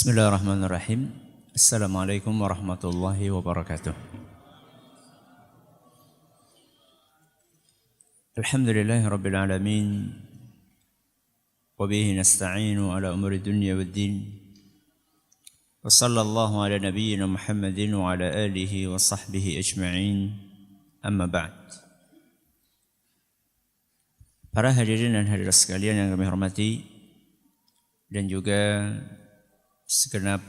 Bismillahirrahmanirrahim. Assalamualaikum warahmatullahi wabarakatuh. Alhamdulillahi rabbil alamin. Wabihi nasta'inu ala umuri dunya waddin. Wa sallallahu ala nabiyyina Muhammadin wa ala alihi wa sahbihi ajma'in. Amma ba'd. Para hadirin dan hadirat sekalian yang kami hormati, dan juga segenap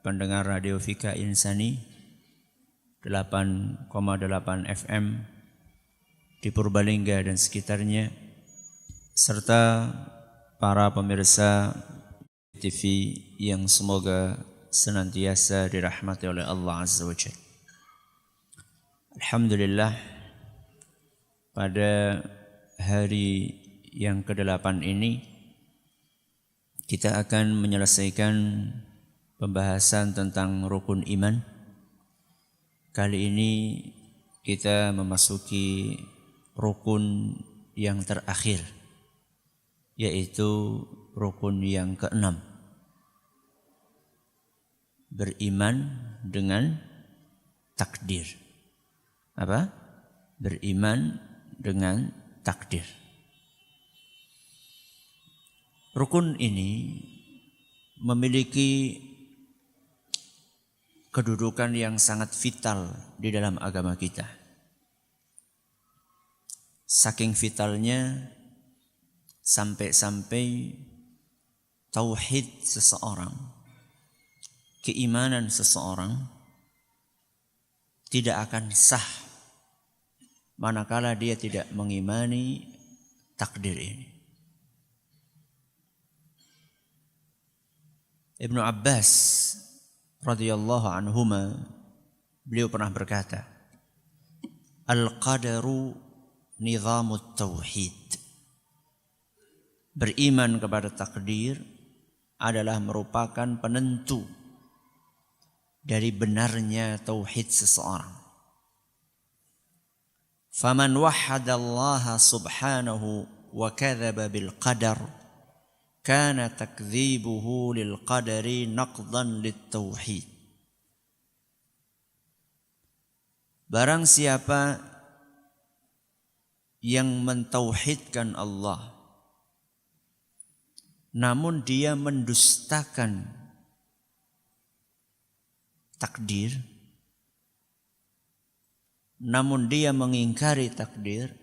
pendengar Radio Fika Insani 8,8 FM di Purbalingga dan sekitarnya, serta para pemirsa TV yang semoga senantiasa dirahmati oleh Allah Azza wa Jalla. Alhamdulillah, pada hari yang ke-8 ini kita akan menyelesaikan pembahasan tentang rukun iman. Kali ini kita memasuki rukun yang terakhir, yaitu rukun yang ke-6. Beriman dengan takdir. Apa? Beriman dengan takdir. Rukun ini memiliki kedudukan yang sangat vital di dalam agama kita. Saking vitalnya sampai-sampai tauhid seseorang, keimanan seseorang tidak akan sah manakala dia tidak mengimani takdir ini. Ibnu Abbas radhiyallahu anhuma, beliau pernah berkata, Al-qadaru nizamut tauhid. Beriman kepada takdir adalah merupakan penentu dari benarnya tauhid seseorang. Faman wahhadallaha subhanahu wa kadzaba bil qadar kana takdzibuhu lil qadari naqdan lit tauhid. Barang siapa yang mentauhidkan Allah namun dia mendustakan takdir, namun dia mengingkari takdir,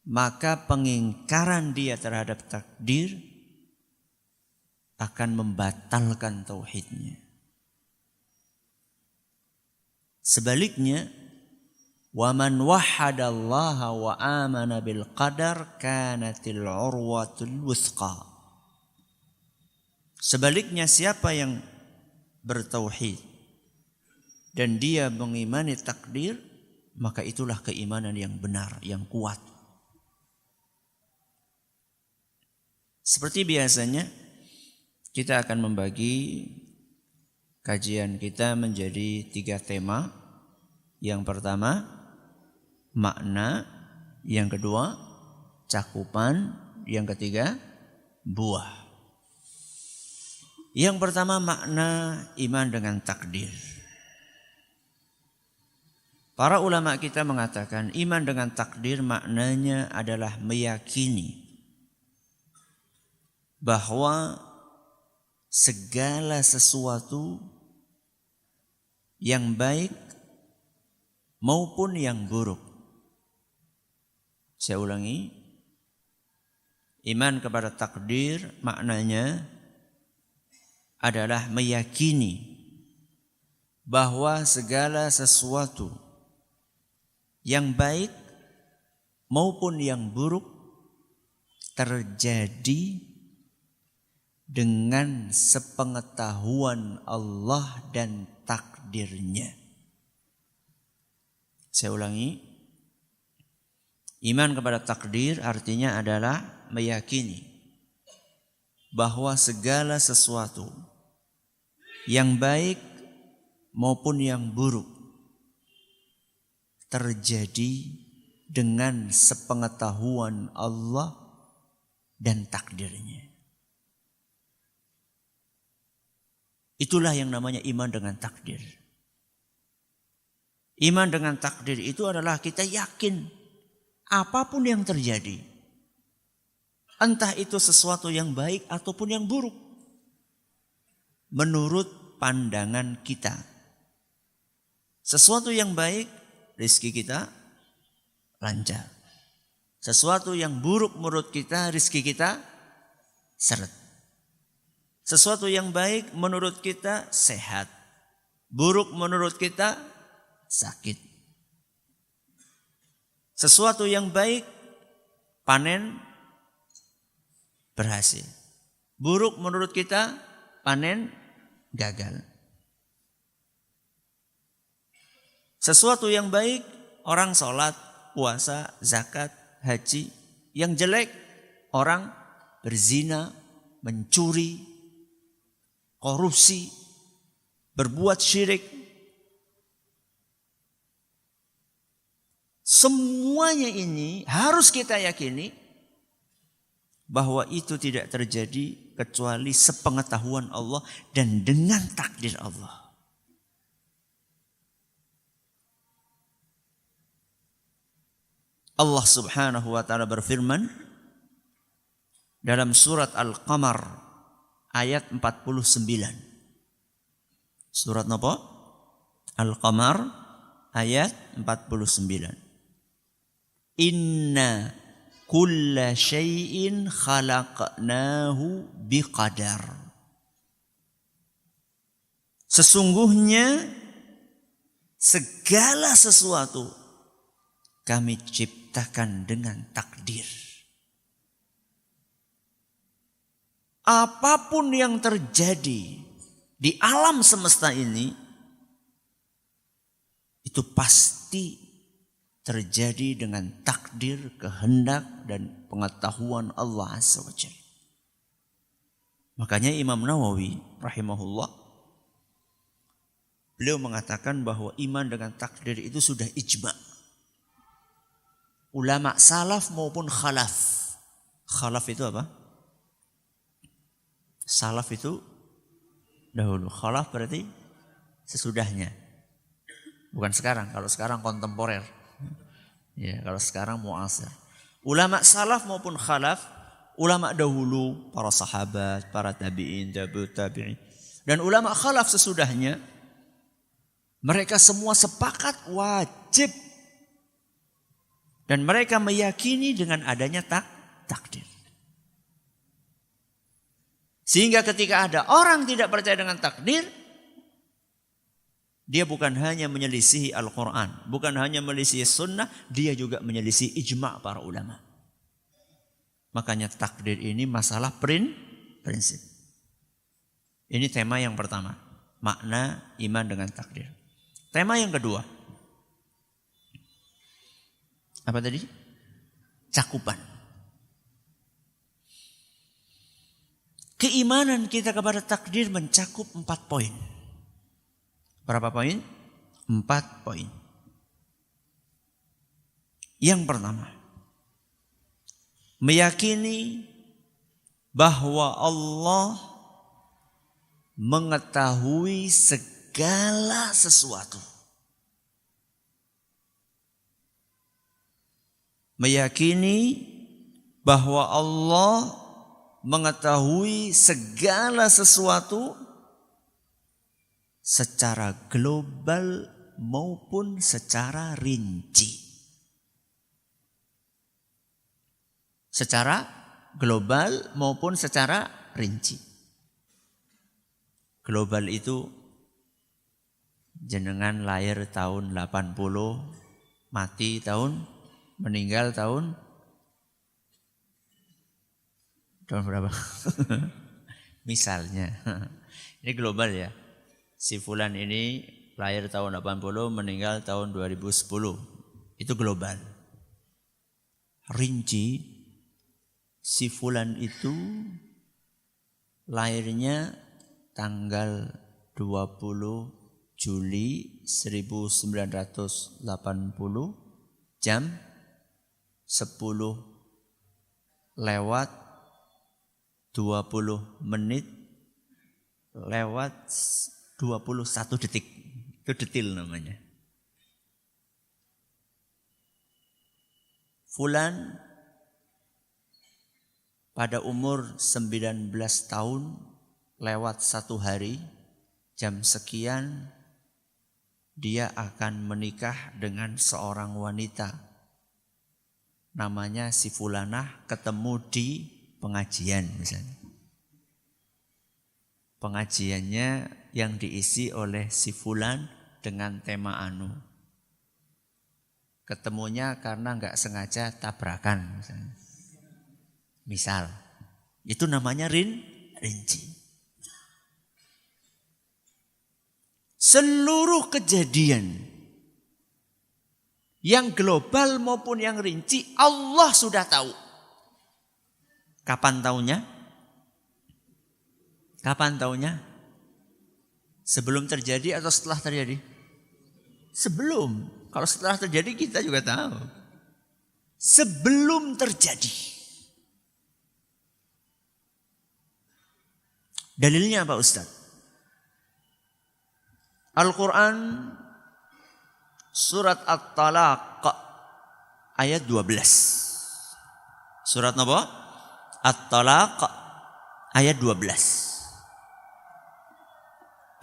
maka pengingkaran dia terhadap takdir akan membatalkan tauhidnya. Sebaliknya, wa man wahhadallaha wa amana bil qadar kanatil urwatul wuthqa. Sebaliknya, siapa yang bertauhid dan dia mengimani takdir, maka itulah keimanan yang benar, yang kuat. Seperti biasanya, kita akan membagi kajian kita menjadi 3 tema. Yang pertama, makna. Yang kedua, cakupan. Yang ketiga, buah. Yang pertama, makna iman dengan takdir. Para ulama kita mengatakan iman dengan takdir maknanya adalah meyakini bahwa segala sesuatu yang baik maupun yang buruk. Saya ulangi, iman kepada takdir maknanya adalah meyakini bahwa segala sesuatu yang baik maupun yang buruk terjadi dengan sepengetahuan Allah dan takdirnya. Saya ulangi, iman kepada takdir artinya adalah meyakini bahwa segala sesuatu yang baik maupun yang buruk terjadi dengan sepengetahuan Allah dan takdirnya. Itulah yang namanya iman dengan takdir. Iman dengan takdir itu adalah kita yakin apapun yang terjadi, entah itu sesuatu yang baik ataupun yang buruk, menurut pandangan kita. Sesuatu yang baik, rezeki kita lancar. Sesuatu yang buruk menurut kita, rezeki kita seret. Sesuatu yang baik menurut kita sehat, buruk menurut kita sakit. Sesuatu yang baik panen berhasil, buruk menurut kita panen gagal. Sesuatu yang baik orang sholat, puasa, zakat, haji. Yang jelek orang berzina, mencuri, korupsi, berbuat syirik. Semuanya ini harus kita yakini bahwa itu tidak terjadi kecuali sepengetahuan Allah dan dengan takdir Allah. Allah Subhanahu wa taala berfirman dalam surat Al-Qamar ayat 49. Surat apa? Al-Qamar ayat 49. Inna kulla syai'in khalaqnahu biqadar. Sesungguhnya segala sesuatu kami ciptakan dengan takdir. Apapun yang terjadi di alam semesta ini, itu pasti terjadi dengan takdir, kehendak, dan pengetahuan Allah Azza wa Jalla. Makanya Imam Nawawi rahimahullah, beliau mengatakan bahwa iman dengan takdir itu sudah ijma'. Ulama salaf maupun khalaf. Khalaf itu apa? Salaf itu dahulu. Khalaf berarti sesudahnya. Bukan sekarang. Kalau sekarang kontemporer. Ya, kalau sekarang mu'asir. Ulama salaf maupun khalaf, ulama dahulu, para sahabat, para tabi'in, tabi'in. Dan ulama khalaf sesudahnya, mereka semua sepakat wajib. Dan mereka meyakini dengan adanya takdir. Sehingga ketika ada orang tidak percaya dengan takdir, dia bukan hanya menyelisihi Al-Quran, bukan hanya menyelisihi sunnah, dia juga menyelisihi ijma' para ulama. Makanya takdir ini masalah prinsip. Ini tema yang pertama, makna iman dengan takdir. Tema yang kedua, apa tadi? Cakupan. Keimanan kita kepada takdir mencakup 4 poin. Berapa poin? 4 poin. Yang pertama, meyakini bahwa Allah mengetahui segala sesuatu. Meyakini bahwa Allah mengetahui segala sesuatu secara global maupun secara rinci. Secara global maupun secara rinci. Global itu jenengan lahir tahun 80, mati meninggal tahun berapa? Misalnya. Ini global ya. Si fulan ini lahir tahun 80, meninggal tahun 2010. Itu global. Rinci, si fulan itu lahirnya tanggal 20 Juli 1980 jam 10 lewat 20 menit lewat 21 detik. Itu detil namanya. Fulan pada umur 19 tahun lewat 1 hari jam sekian dia akan menikah dengan seorang wanita. Namanya si Fulanah, ketemu di pengajian misalnya. Pengajiannya yang diisi oleh si Fulan dengan tema anu. Ketemunya karena nggak sengaja tabrakan misalnya. Misal, itu namanya rinci. Seluruh kejadian yang global maupun yang rinci Allah sudah tahu. Kapan taunya? Kapan taunya? Sebelum terjadi atau setelah terjadi? Sebelum. Kalau setelah terjadi kita juga tahu. Sebelum terjadi. Dalilnya apa Ustaz? Al-Quran surat At-Talaq ayat 12. Surat apa? At-Talaq ayat 12.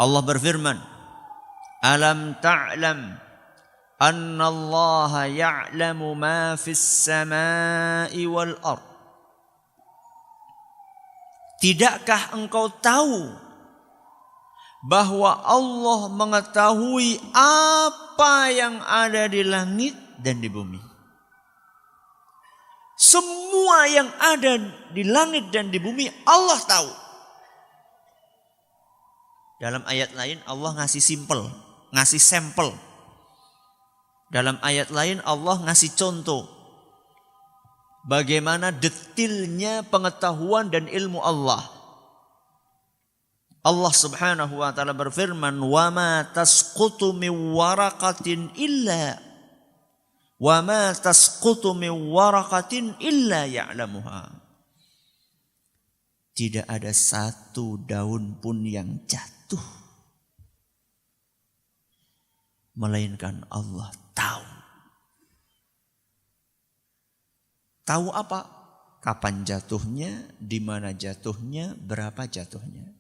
Allah berfirman, Alam ta'lam anna Allah ya'lamu ma fis samai wal ard. Tidakkah engkau tahu bahwa Allah mengetahui apa yang ada di langit dan di bumi? Semua yang ada di langit dan di bumi Allah tahu. Dalam ayat lain Allah ngasih sampel. Dalam ayat lain Allah ngasih contoh. Bagaimana detilnya pengetahuan dan ilmu Allah. Allah Subhanahu wa taala berfirman, "Wa ma tasqutu min waraqatin illa ya'lamuha." Tidak ada satu daun pun yang jatuh melainkan Allah tahu. Tahu apa? Kapan jatuhnya, di mana jatuhnya, berapa jatuhnya.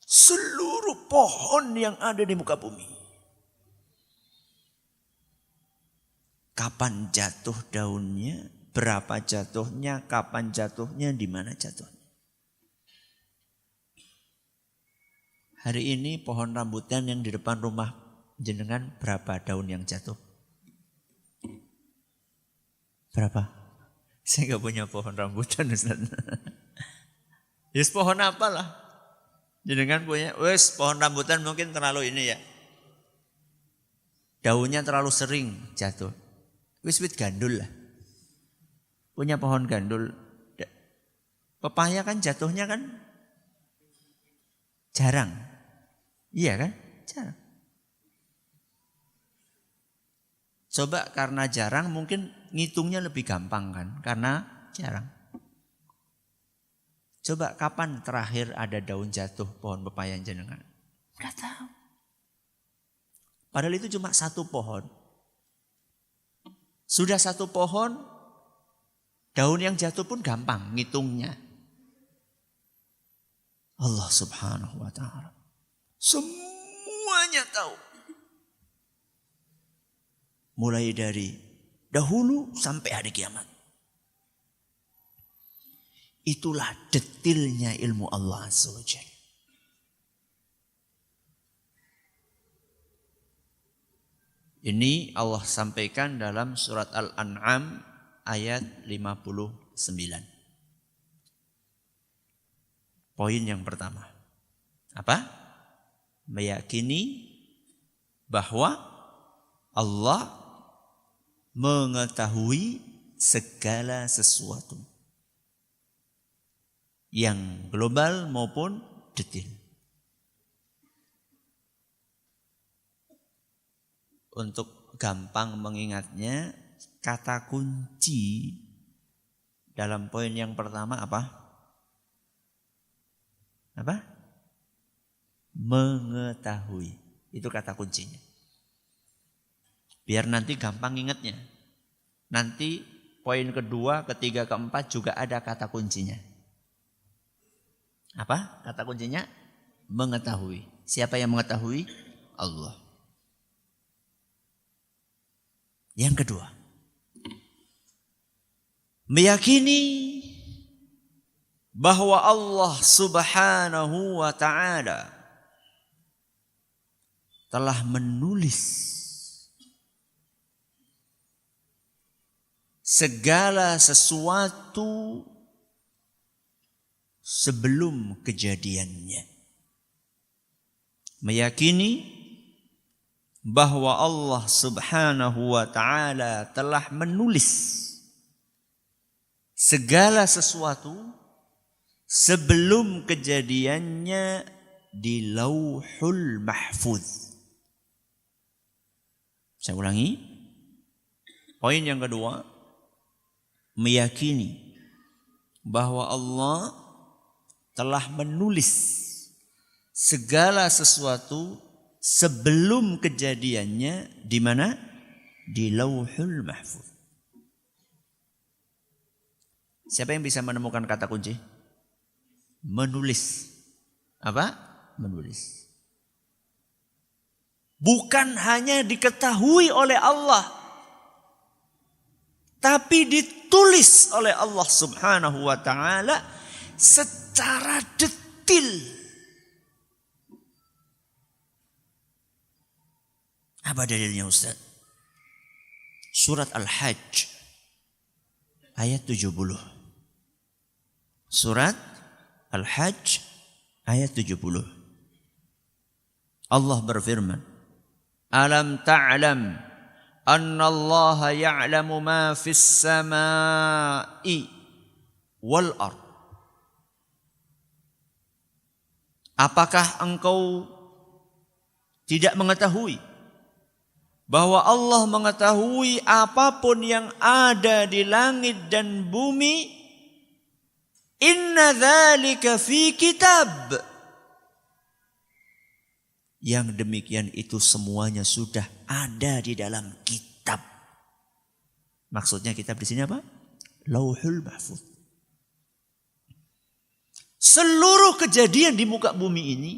Seluruh pohon yang ada di muka bumi. Kapan jatuh daunnya, berapa jatuhnya, kapan jatuhnya, di mana jatuhnya. Hari ini pohon rambutan yang di depan rumah jenengan berapa daun yang jatuh? Berapa? Saya nggak punya pohon rambutan, Ustaz. Yes, pohon apalah? Jenengan punya, wes pohon rambutan mungkin terlalu ini ya. Daunnya terlalu sering jatuh. Wis wit gandul lah. Punya pohon gandul. Pepaya kan jatuhnya kan jarang. Iya kan? Jarang. Coba karena jarang mungkin ngitungnya lebih gampang kan? Karena jarang. Coba kapan terakhir ada daun jatuh pohon pepaya jenengan? Enggak tahu. Padahal itu cuma satu pohon. Sudah satu pohon, daun yang jatuh pun gampang ngitungnya. Allah Subhanahu wa taala semuanya tahu. Mulai dari dahulu sampai hari kiamat. Itulah detilnya ilmu Allah Azza wa Jalla. Ini Allah sampaikan dalam surat Al-An'am ayat 59. Poin yang pertama. Apa? Meyakini bahwa Allah mengetahui segala sesuatu. Yang global maupun detil. Untuk gampang mengingatnya, kata kunci dalam poin yang pertama apa? Apa? Mengetahui. Itu kata kuncinya. Biar nanti gampang ingatnya. Nanti poin kedua, ketiga, keempat juga ada kata kuncinya. Apa kata kuncinya? Mengetahui. Siapa yang mengetahui? Allah. Yang kedua, meyakini bahwa Allah Subhanahu wa ta'ala telah menulis segala sesuatu sebelum kejadiannya. Meyakini bahwa Allah Subhanahu wa ta'ala telah menulis segala sesuatu sebelum kejadiannya di Lauhul Mahfuz. Saya ulangi. Poin yang kedua, meyakini bahwa Allah telah menulis segala sesuatu sebelum kejadiannya di mana? Di Lauhul Mahfuz. Siapa yang bisa menemukan kata kunci? Menulis. Apa? Menulis. Bukan hanya diketahui oleh Allah, tapi ditulis oleh Allah Subhanahu wa ta'ala secara detil. Apa dalilnya Ustaz? Surat Al-Hajj ayat 70. Surat Al-Hajj ayat 70. Allah berfirman, Alam ta'lam anna Allah ya'lamu ma fis samai wal ard. Apakah engkau tidak mengetahui bahwa Allah mengetahui apapun yang ada di langit dan bumi? Inna dzalika fi kitab. Yang demikian itu semuanya sudah ada di dalam kitab. Maksudnya kitab di sini apa? Lauhul Mahfuz. Seluruh kejadian di muka bumi ini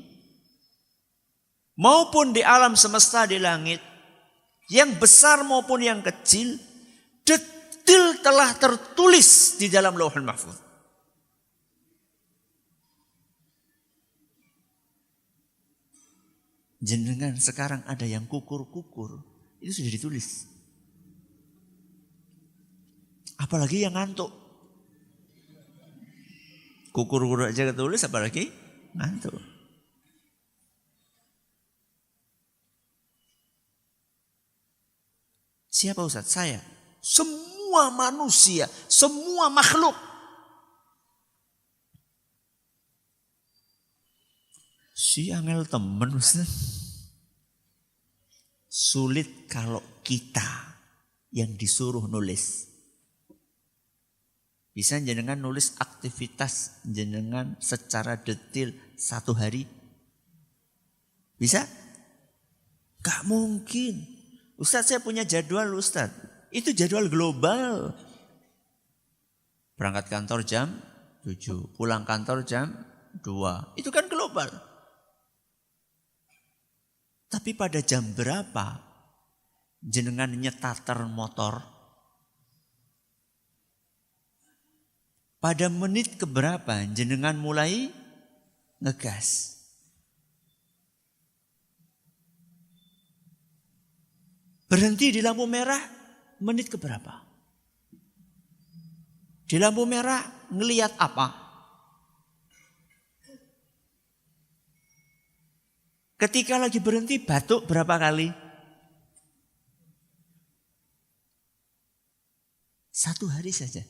maupun di alam semesta di langit, yang besar maupun yang kecil, detil telah tertulis di dalam Lauhul Mahfuz. Jenengan sekarang ada yang kukur-kukur, itu sudah ditulis. Apalagi yang ngantuk. Kukur-kukur aja ketulis, apalagi ngantuk. Siapa Ustaz? Saya. Semua manusia, semua makhluk. Si angel temen Ustaz. Sulit kalau kita yang disuruh nulis. Bisa jenengan nulis aktivitas jenengan secara detail 1 hari? Bisa? Gak mungkin. Ustaz, saya punya jadwal Ustaz. Itu jadwal global. Berangkat kantor jam 7, pulang kantor jam 2. Itu kan global. Tapi pada jam berapa jenengan nyetater motor? Pada menit keberapa jenengan mulai ngegas? Berhenti di lampu merah menit keberapa? Di lampu merah ngelihat apa? Ketika lagi berhenti batuk berapa kali? 1 hari saja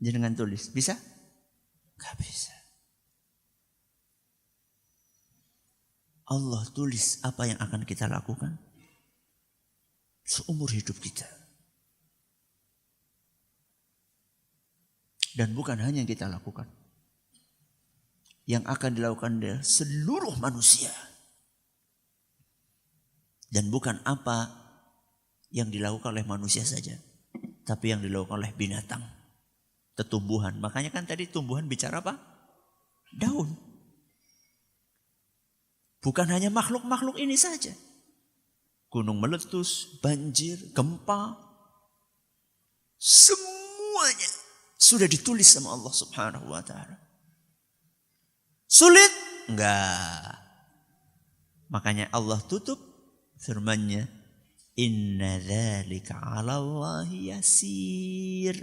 jenengan tulis. Bisa? Gak bisa. Allah tulis apa yang akan kita lakukan seumur hidup kita. Dan bukan hanya yang kita lakukan. yang akan dilakukan oleh seluruh manusia. Dan bukan apa yang dilakukan oleh manusia saja, tapi yang dilakukan oleh binatang, tumbuhan. Makanya kan tadi tumbuhan bicara apa? Daun. Bukan hanya makhluk-makhluk ini saja. Gunung meletus, banjir, gempa, semuanya sudah ditulis sama Allah Subhanahu wa ta'ala. Sulit? Enggak. Makanya Allah tutup firman-Nya, inna dzalika 'ala Allahi yasir.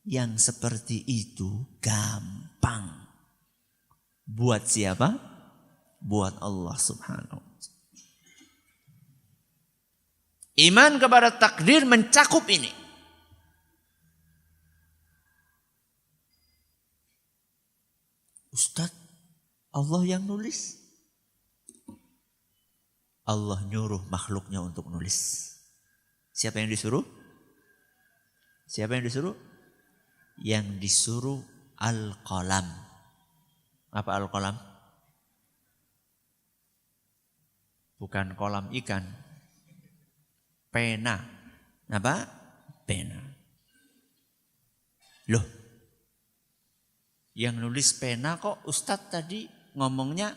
Yang seperti itu gampang. Buat siapa? Buat Allah Subhanahu wa ta'ala. Iman kepada takdir mencakup ini. Ustaz, Allah yang nulis. Allah nyuruh makhluknya untuk nulis. Siapa yang disuruh? Siapa yang disuruh? Yang disuruh Al-Qalam. Apa Al-Qalam? Bukan kolam ikan. Pena. Apa? Pena. Loh. Yang nulis pena kok Ustadz tadi ngomongnya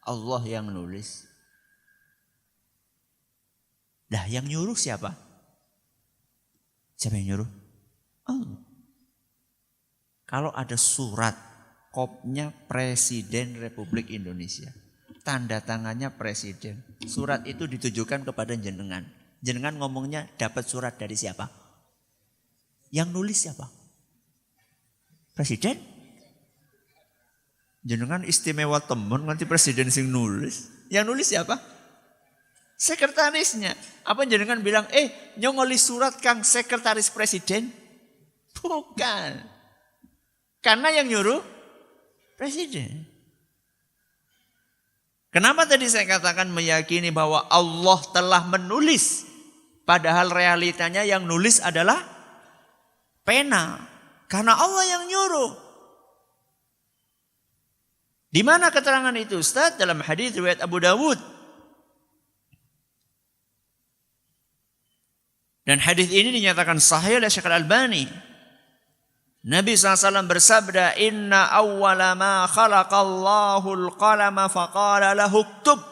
Allah yang nulis. Dah yang nyuruh siapa? Siapa yang nyuruh? Allah. Kalau ada surat kopnya Presiden Republik Indonesia. Tanda tangannya Presiden. Surat itu ditujukan kepada jenengan. Jenengan ngomongnya dapat surat dari siapa? Yang nulis siapa? Presiden? Jenengan istimewa temen nanti presiden sing nulis. Yang nulis siapa? Sekretarisnya. Apa jenengan bilang, nyongoli surat kang sekretaris presiden? Bukan. Karena yang nyuruh presiden. Kenapa tadi saya katakan meyakini bahwa Allah telah menulis, padahal realitanya yang nulis adalah pena. Karena Allah yang nyuruh. Di mana keterangan itu Ustaz? Dalam hadis riwayat Abu Dawud. Dan hadis ini dinyatakan sahih oleh Syekh Al-Albani. Nabi SAW bersabda, inna awwala ma khalaqallahu al-qalama faqala lahu uktub.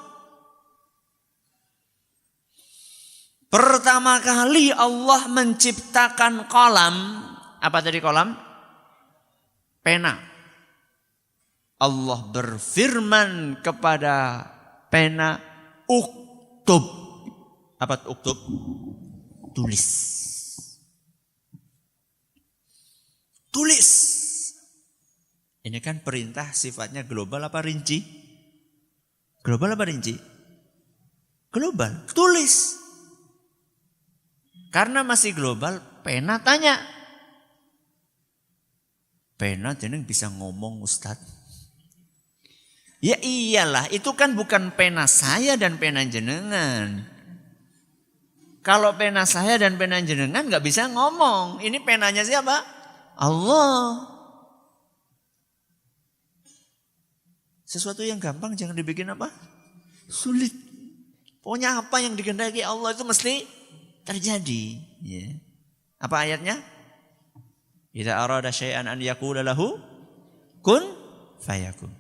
Pertama kali Allah menciptakan kolam. Apa tadi kolam? Pena. Allah berfirman kepada pena, uktub. Apa uktub? Tulis. Tulis. Ini kan perintah sifatnya global apa rinci? Global apa rinci? Global. Tulis. Karena masih global, pena tanya. Pena jeneng bisa ngomong Ustadz. Ya iyalah, itu kan bukan pena saya dan pena jenengan. Kalau pena saya dan pena jenengan gak bisa ngomong. Ini penanya siapa? Allah. Sesuatu yang gampang jangan dibikin apa? Sulit. Pokoknya apa yang dikehendaki Allah itu mesti terjadi. Ya. Apa ayatnya? Idza arada syai'an an yaqula lahu kun fayakun.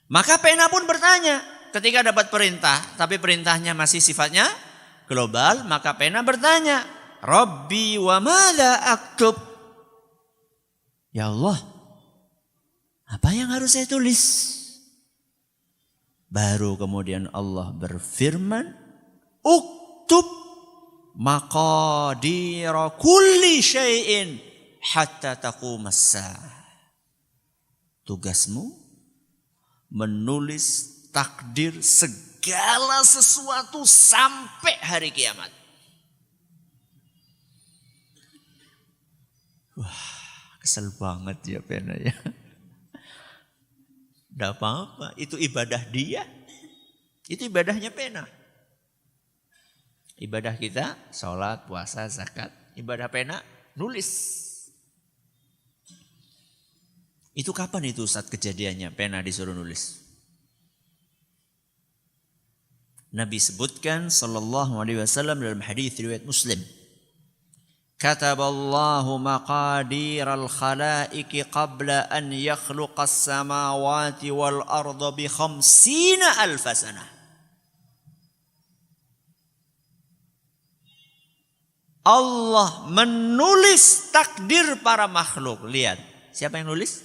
Maka pena pun bertanya ketika dapat perintah, tapi perintahnya masih sifatnya global, maka pena bertanya, Rabbi wa madza aktub? Ya Allah, apa yang harus saya tulis? Baru kemudian Allah berfirman, uktub maqadira kulli syai'in hatta taqumas saah. Tugasmu menulis takdir segala sesuatu sampai hari kiamat. Wah, kesel banget ya pena ya. Tidak apa-apa, itu ibadah dia. Itu ibadahnya pena. Ibadah kita, sholat, puasa, zakat. Ibadah pena, nulis. Itu kapan itu Ustaz kejadiannya pena disuruh nulis? Nabi sebutkan sallallahu alaihi wasallam dalam hadis riwayat Muslim. Kataballahu maqadiral khalaiqi qabla an yakhluqas samawati wal arda bi 50,000 sanah. Allah menulis takdir para makhluk. Lihat, siapa yang nulis?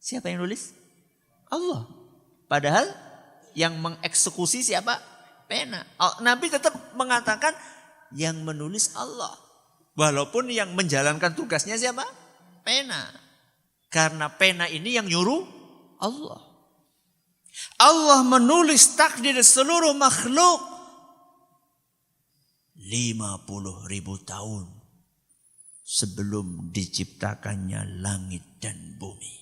Siapa yang nulis? Allah. Padahal yang mengeksekusi siapa? Pena. Nabi tetap mengatakan yang menulis Allah. Walaupun yang menjalankan tugasnya siapa? Pena. Karena pena ini yang nyuruh Allah. Allah menulis takdir seluruh makhluk 50,000 tahun sebelum diciptakannya langit dan bumi.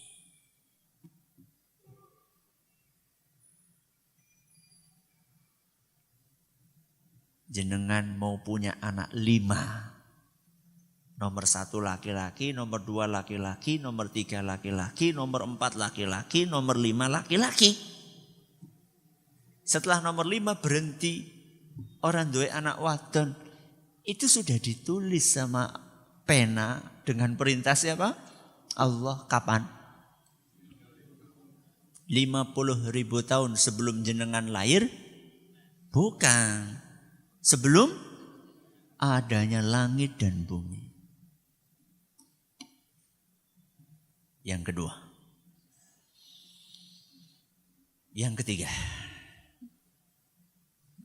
Jenengan mau punya anak 5. Nomor 1 laki-laki, nomor 2 laki-laki, nomor 3 laki-laki, nomor 4 laki-laki, nomor 5 laki-laki. Setelah nomor 5 berhenti, orang duwe anak wadon. Itu sudah ditulis sama pena dengan perintah siapa? Allah. Kapan? 50,000 tahun sebelum jenengan lahir? Bukan. Sebelum adanya langit dan bumi. Yang kedua. Yang ketiga.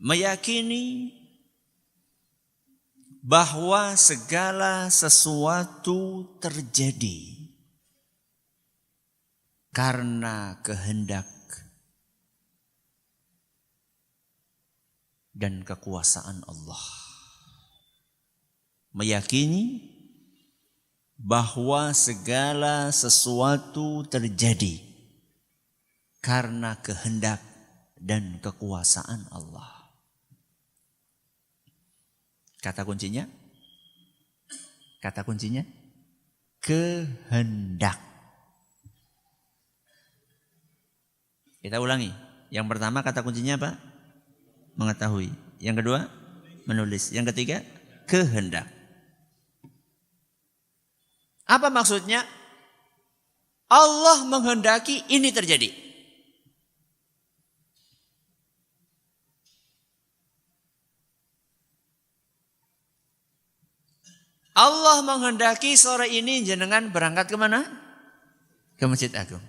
Meyakini bahwa segala sesuatu terjadi karena kehendak dan kekuasaan Allah. Meyakini bahwa segala sesuatu terjadi karena kehendak dan kekuasaan Allah. Kata kuncinya? Kata kuncinya? Kehendak. Kita ulangi. Yang pertama kata kuncinya apa? Mengetahui. Yang kedua, menulis. Yang ketiga, kehendak. Apa maksudnya? Allah menghendaki ini terjadi. Allah menghendaki sore ini jenengan berangkat kemana? Ke Masjid Agung.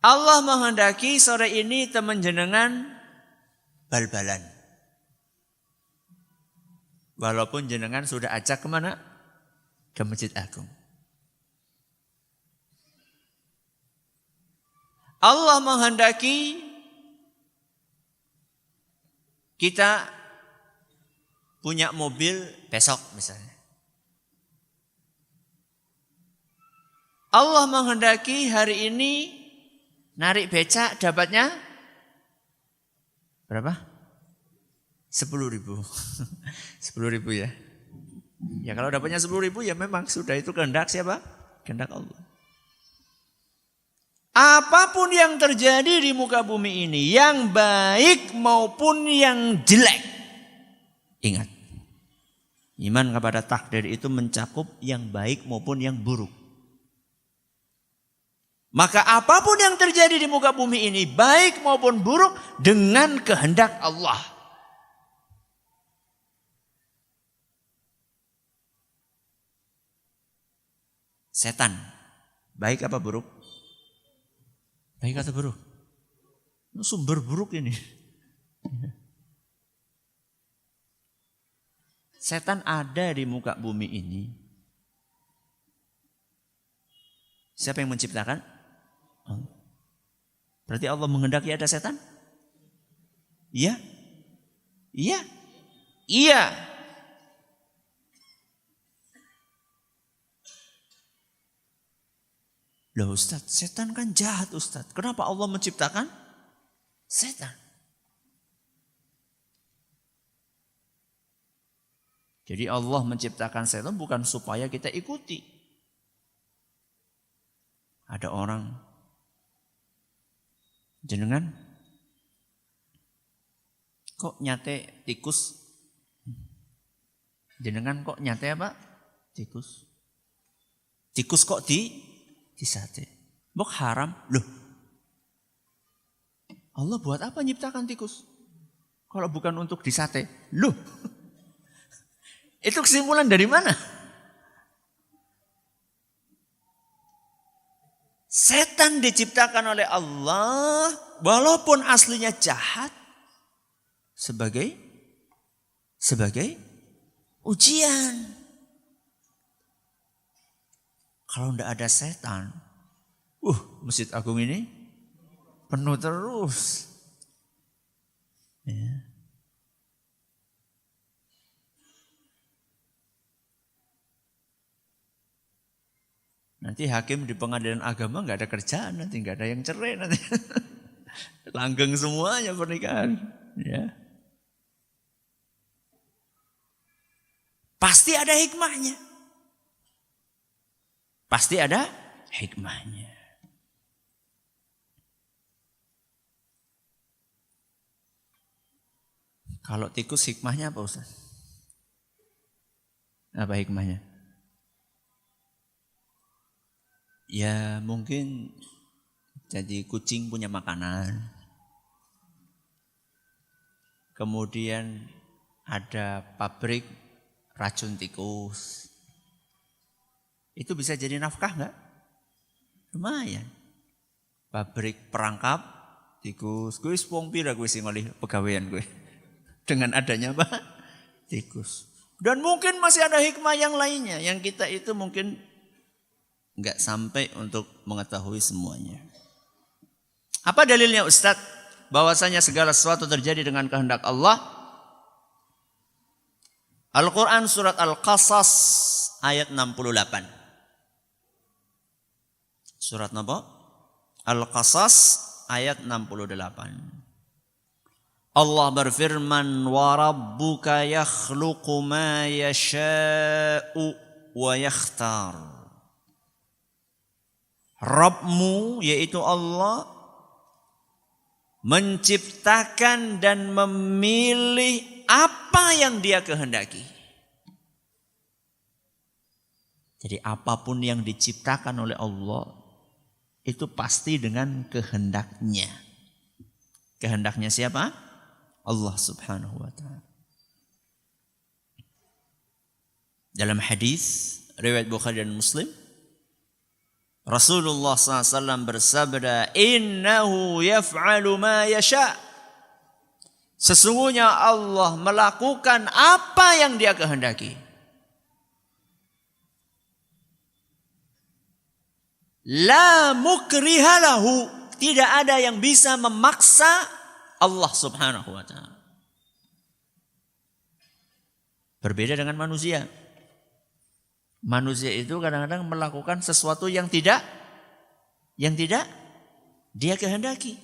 Allah menghendaki sore ini teman jenengan bal-balan. Walaupun jenengan sudah ajak kemana? Ke Masjid Agung. Allah menghendaki kita punya mobil besok misalnya. Allah menghendaki hari ini narik becak dapatnya berapa? 10.000. 10.000 ya. Ya kalau dapatnya 10.000 ya memang sudah itu kehendak siapa? Kehendak Allah. Apapun yang terjadi di muka bumi ini, yang baik maupun yang jelek. Ingat, iman kepada takdir itu mencakup yang baik maupun yang buruk. Maka apapun yang terjadi di muka bumi ini, baik maupun buruk, dengan kehendak Allah. Setan, baik apa buruk? Baik atau buruk? Sumber buruk ini. Setan ada di muka bumi ini. Siapa yang menciptakan? Berarti Allah menghendaki ada setan? Iya? Iya? Iya. Loh Ustaz, setan kan jahat Ustaz. Kenapa Allah menciptakan setan? Jadi Allah menciptakan setan bukan supaya kita ikuti. Ada orang, jenengan kok nyate tikus? Jenengan kok nyate apa? Tikus. Tikus kok disate? Bok haram? Loh. Allah buat apa nyiptakan tikus? Kalau bukan untuk disate? Loh. Itu kesimpulan dari mana? Setan diciptakan oleh Allah walaupun aslinya jahat sebagai ujian. Kalau tidak ada setan, Masjid Agung ini penuh terus. Ya. Nanti hakim di pengadilan agama nggak ada kerjaan, nanti nggak ada yang cerai nanti. Langgeng semuanya pernikahan. Ya. Pasti ada hikmahnya. Pasti ada hikmahnya. Kalau tikus hikmahnya apa Ustaz? Apa hikmahnya? Ya mungkin jadi kucing punya makanan. Kemudian ada pabrik racun tikus. Itu bisa jadi nafkah enggak? Lumayan. Pabrik perangkap tikus. Gue wong pira gue sing oleh pegawaian gue. Dengan adanya apa? Tikus. Dan mungkin masih ada hikmah yang lainnya. Yang kita itu mungkin enggak sampai untuk mengetahui semuanya. Apa dalilnya Ustadz? Bahwasanya segala sesuatu terjadi dengan kehendak Allah. Al-Quran surat Al-Qasas ayat 68. Surat apa? Al-Qasas ayat 68. Allah berfirman, "Wa rabbuka yakhluqu ma yasha'u wa yakhtar." Rabbmu yaitu Allah menciptakan dan memilih apa yang Dia kehendaki. Jadi apapun yang diciptakan oleh Allah itu pasti dengan kehendaknya. Kehendaknya siapa? Allah Subhanahu wa ta'ala. Dalam hadis riwayat Bukhari dan Muslim, Rasulullah SAW bersabda, "Innahu yaf'alu ma yasha." Sesungguhnya Allah melakukan apa yang Dia kehendaki. La mukriha lahu. Tidak ada yang bisa memaksa Allah Subhanahu wa ta'ala. Berbeda dengan manusia. Manusia itu kadang-kadang melakukan sesuatu yang tidak dia kehendaki.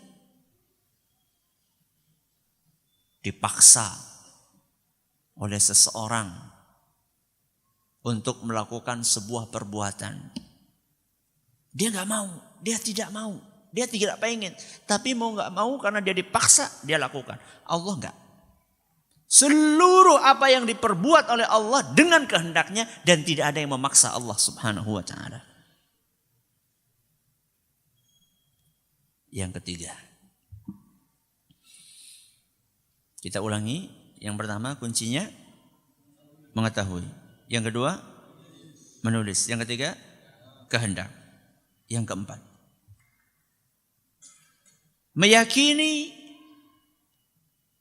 Dipaksa oleh seseorang untuk melakukan sebuah perbuatan. Dia nggak mau, dia tidak mau, dia tidak pengen. Tapi mau nggak mau karena dia dipaksa, dia lakukan. Allah nggak. Seluruh apa yang diperbuat oleh Allah dengan kehendaknya dan tidak ada yang memaksa Allah Subhanahu wa ta'ala. Yang ketiga. Kita ulangi. Yang pertama kuncinya mengetahui. Yang kedua menulis. Yang ketiga kehendak. Yang keempat meyakini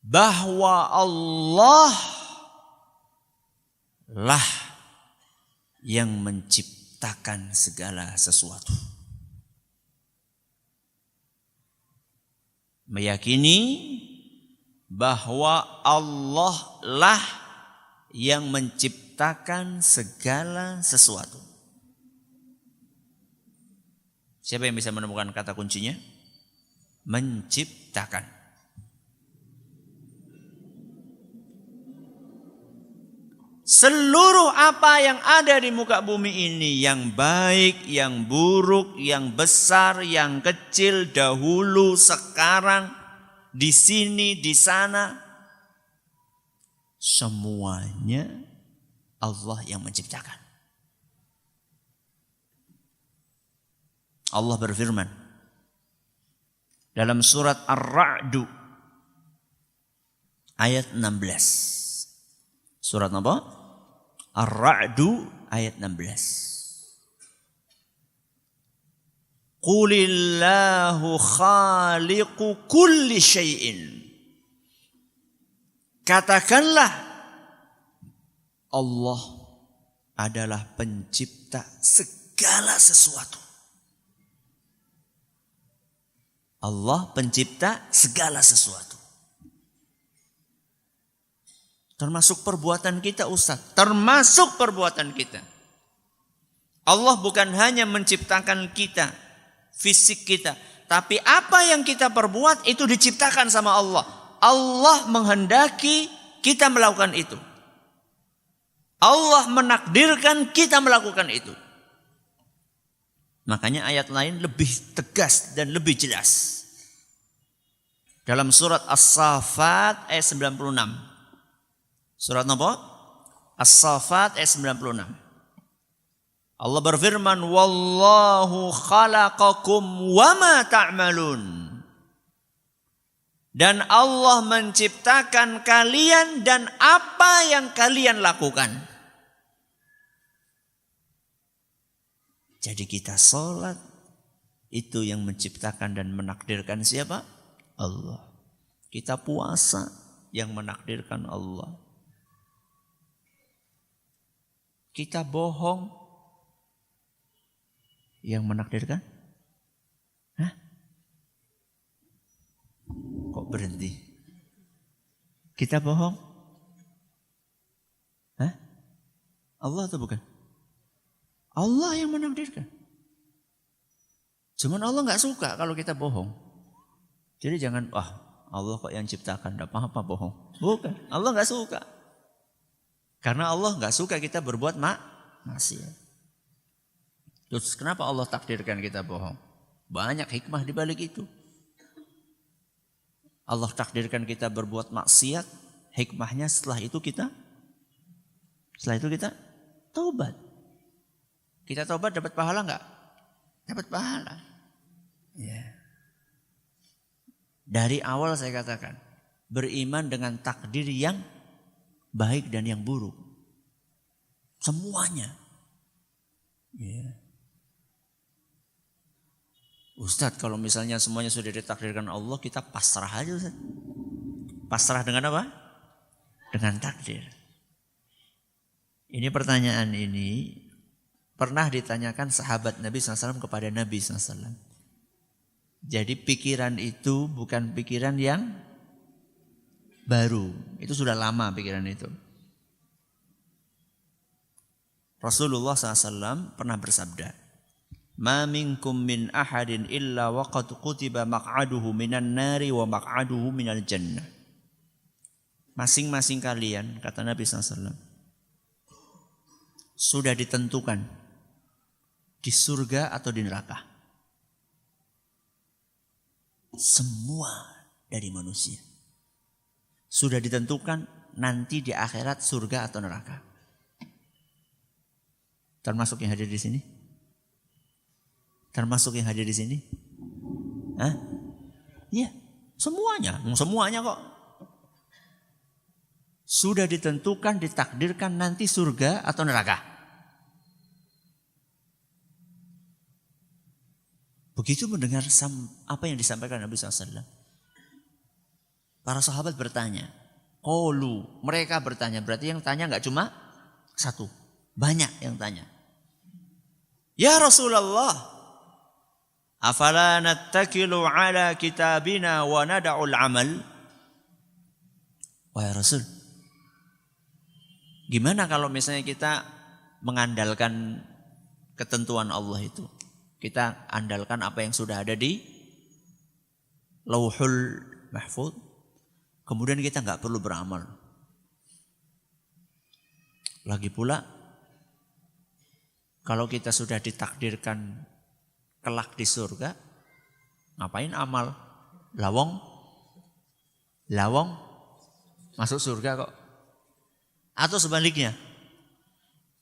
bahwa Allah lah yang menciptakan segala sesuatu. Meyakini bahwa Allah lah yang menciptakan segala sesuatu. Siapa yang bisa menemukan kata kuncinya? Menciptakan. seluruh apa yang ada di muka bumi ini, yang baik, yang buruk, yang besar, yang kecil, dahulu, sekarang, di sini, di sana, semuanya Allah yang menciptakan. Allah berfirman dalam surat Ar-Ra'd ayat 16. Surat apa? Ar-Ra'd ayat 16. Qulillahu khaliqu kulli syai'in. Katakanlah Allah adalah pencipta segala sesuatu. Allah pencipta segala sesuatu. Termasuk perbuatan kita, Ustaz. Termasuk perbuatan kita. Allah bukan hanya menciptakan kita, fisik kita. Tapi apa yang kita perbuat itu diciptakan sama Allah. Allah menghendaki kita melakukan itu. Allah menakdirkan kita melakukan itu. Makanya ayat lain lebih tegas dan lebih jelas. Dalam surat As-Saffat ayat 96. Surat apa? As-Saffat ayat 96. Allah berfirman, "Wallahu khalaqakum wama ta'malun." Dan Allah menciptakan kalian dan apa yang kalian lakukan. Jadi kita sholat, itu yang menciptakan dan menakdirkan siapa? Allah. Kita puasa, yang menakdirkan Allah. Kita bohong, yang menakdirkan? Hah? Kok berhenti? Kita bohong? Hah? Allah atau bukan? Allah yang menakdirkan. Cuman Allah gak suka kalau kita bohong. Jadi jangan, Allah kok yang ciptakan, gak apa-apa bohong. Bukan, Allah gak suka. Karena Allah gak suka kita berbuat maksiat. Terus kenapa Allah takdirkan kita bohong? Banyak hikmah di balik itu. Allah takdirkan kita berbuat maksiat, hikmahnya setelah itu kita taubat. Kita taubat dapat pahala enggak? Dapat pahala. Ya. Dari awal saya katakan, beriman dengan takdir yang baik dan yang buruk. Semuanya. Ya. Ustadz, kalau misalnya semuanya sudah ditakdirkan Allah, kita pasrah aja, Ustadz. Pasrah dengan apa? Dengan takdir. Ini pertanyaan ini pernah ditanyakan sahabat Nabi SAW kepada Nabi SAW. Jadi pikiran itu bukan pikiran yang baru. Itu sudah lama pikiran itu. Rasulullah SAW pernah bersabda, "Ma minkum min ahadin illa waqad kutiba maq'aduhu minan nari wa maq'aduhu minal jannah." Masing-masing kalian, kata Nabi SAW, sudah ditentukan di surga atau di neraka. Semua dari manusia sudah ditentukan nanti di akhirat surga atau neraka. Termasuk yang hadir di sini? Termasuk yang hadir di sini? Hah? Iya, semuanya kok. Sudah ditentukan, ditakdirkan nanti surga atau neraka. Begitu mendengar apa yang disampaikan Nabi SAW. Para sahabat bertanya. Mereka bertanya. Berarti yang tanya gak cuma satu. Banyak yang tanya. Ya Rasulullah, afala nattakilu ala kitabina wa nada'ul amal? Wahai Rasul, gimana kalau misalnya kita mengandalkan ketentuan Allah itu? Kita andalkan apa yang sudah ada di Lauhul Mahfuz. Kemudian kita nggak perlu beramal. Lagi pula, kalau kita sudah ditakdirkan kelak di surga, ngapain amal? Lawong masuk surga kok. Atau sebaliknya,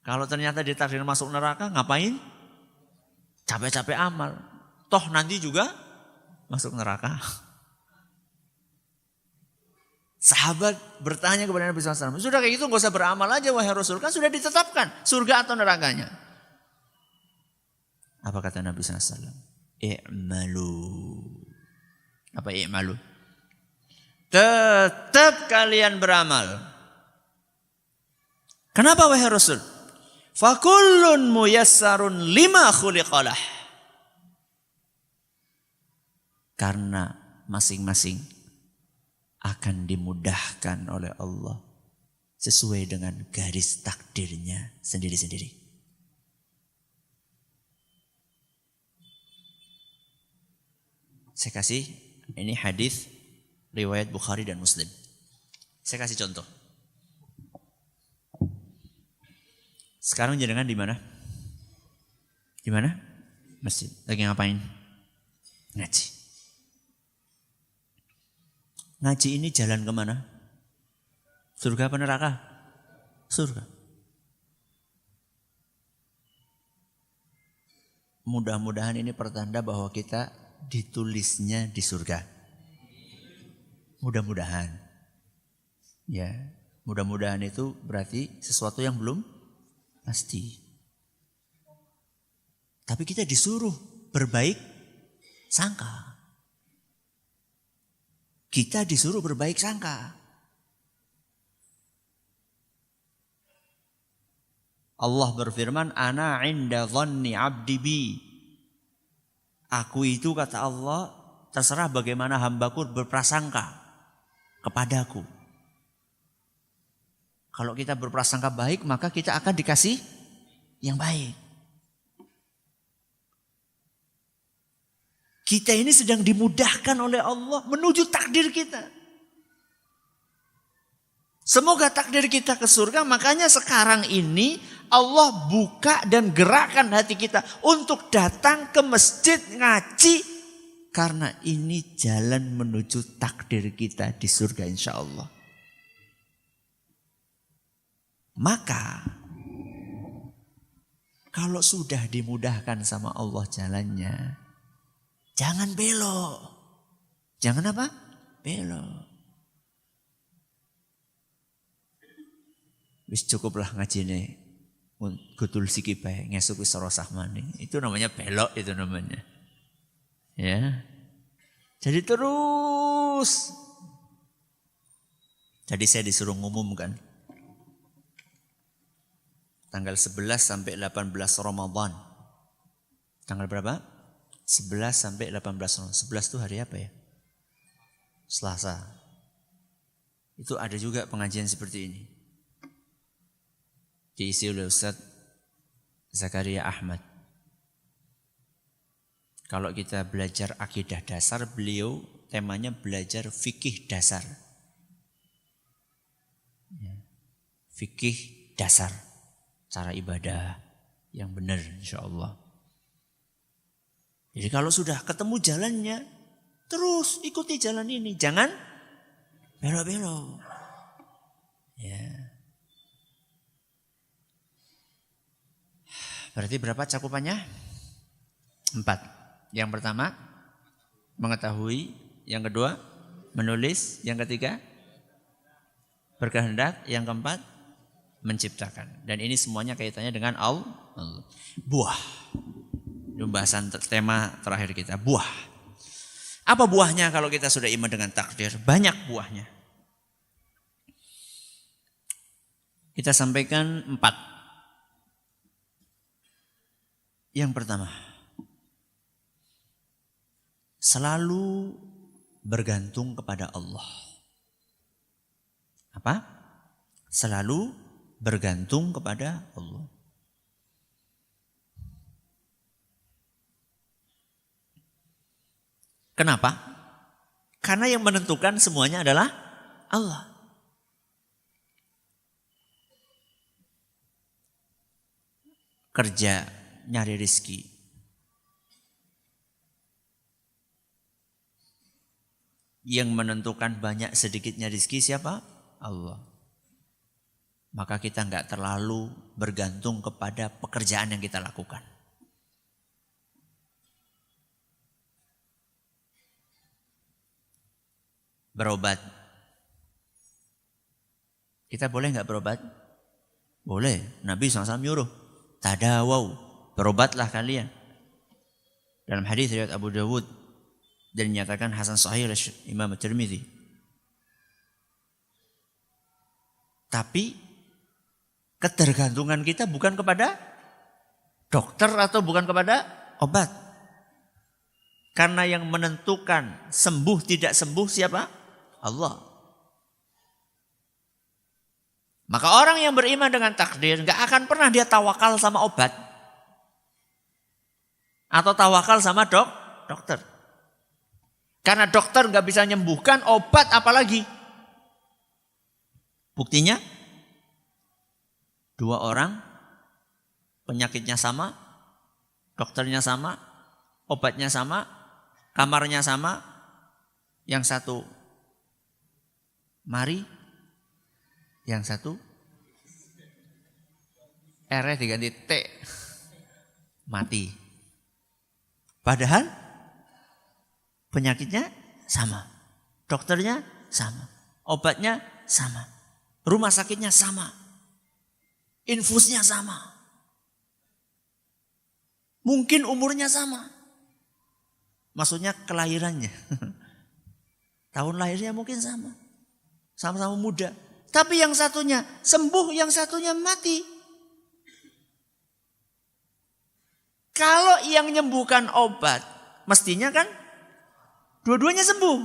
kalau ternyata ditakdir masuk neraka, ngapain? Capek-capek amal. Toh nanti juga masuk neraka. Sahabat bertanya kepada Nabi SAW, sudah kayak gitu gak usah beramal aja wahai Rasul, kan sudah ditetapkan surga atau nerakanya. Apa kata Nabi SAW? I'malu. Apa i'malu? Tetap kalian beramal. Kenapa wahai Rasul? Fakullun muyassarun lima khuliqalah. Karena masing-masing akan dimudahkan oleh Allah sesuai dengan garis takdirnya sendiri-sendiri. Saya kasih ini hadis riwayat Bukhari dan Muslim. Saya kasih contoh. Sekarang jenengan di mana? Di mana? Masjid. Lagi ngapain? Ngaji. Ngaji ini jalan kemana? Surga apa neraka? Surga. Mudah-mudahan ini pertanda bahwa kita ditulisnya di surga. Mudah-mudahan. Ya, mudah-mudahan itu berarti sesuatu yang belum pasti. Tapi kita disuruh berbaik sangka. Kita disuruh berbaik sangka. Allah berfirman, Ana inda dhanni abdi bi. Aku itu kata Allah, terserah bagaimana hambaku berprasangka kepadaku. Kalau kita berprasangka baik, maka kita akan dikasih yang baik. Kita ini sedang dimudahkan oleh Allah menuju takdir kita. Semoga takdir kita ke surga, makanya sekarang ini Allah buka dan gerakkan hati kita untuk datang ke masjid ngaji. Karena ini jalan menuju takdir kita di surga insya Allah. Maka kalau sudah dimudahkan sama Allah jalannya, jangan belok. Jangan apa? Belok. Wis cukuplah ngaji nih. Gutul sikip bae ngesuk wis rosah maning. Itu namanya belok itu namanya. Ya. Jadi terus. Jadi saya disuruh ngumumkan. Tanggal 11 sampai 18 Ramadan. Tanggal berapa? 11 sampai 18 Ramadan. 11 itu hari apa ya? Selasa. Itu ada juga pengajian seperti ini. Diisi oleh Ustaz Zakaria Ahmad. Kalau kita belajar akidah dasar, beliau temanya belajar fikih dasar. Fikih dasar. Cara ibadah yang benar insya Allah. Jadi kalau sudah ketemu jalannya, terus ikuti jalan ini. Jangan belok-belok. Ya. Berarti berapa cakupannya? 4. Yang pertama, mengetahui. Yang kedua, menulis. Yang ketiga, berkehendak. Yang keempat, menciptakan. Dan ini semuanya kaitannya dengan Allah. Buah. Pembahasan tema terakhir kita, buah. Apa buahnya kalau kita sudah iman dengan takdir? Banyak buahnya. Kita sampaikan 4. Yang pertama, selalu bergantung kepada Allah. Apa? Selalu bergantung kepada Allah. Kenapa? Karena yang menentukan semuanya adalah Allah. kerja, nyari rezeki. Yang menentukan banyak sedikitnya rezeki siapa? Allah. Maka kita enggak terlalu bergantung kepada pekerjaan yang kita lakukan. Berobat. Kita boleh enggak berobat? Boleh. Nabi SAW nyuruh. Tadawau. Berobatlah kalian. Dalam hadis riwayat Abu Dawud. Dan dinyatakan hasan sahih oleh Imam Tirmidzi. Tapi ketergantungan kita bukan kepada dokter atau bukan kepada obat. Karena yang menentukan sembuh tidak sembuh siapa? Allah. Maka orang yang beriman dengan takdir gak akan pernah dia tawakal sama obat. Atau tawakal sama dokter. Karena dokter gak bisa menyembuhkan, obat apalagi. Buktinya, 2 orang, penyakitnya sama, dokternya sama, obatnya sama, kamarnya sama. Yang satu mari, yang satu R-nya diganti T, mati. Padahal penyakitnya sama, dokternya sama, obatnya sama, rumah sakitnya sama, infusnya sama, mungkin umurnya sama, maksudnya kelahirannya, tahun lahirnya mungkin sama, sama-sama muda, tapi yang satunya sembuh, yang satunya mati. Kalau yang menyembuhkan obat, mestinya kan dua-duanya sembuh.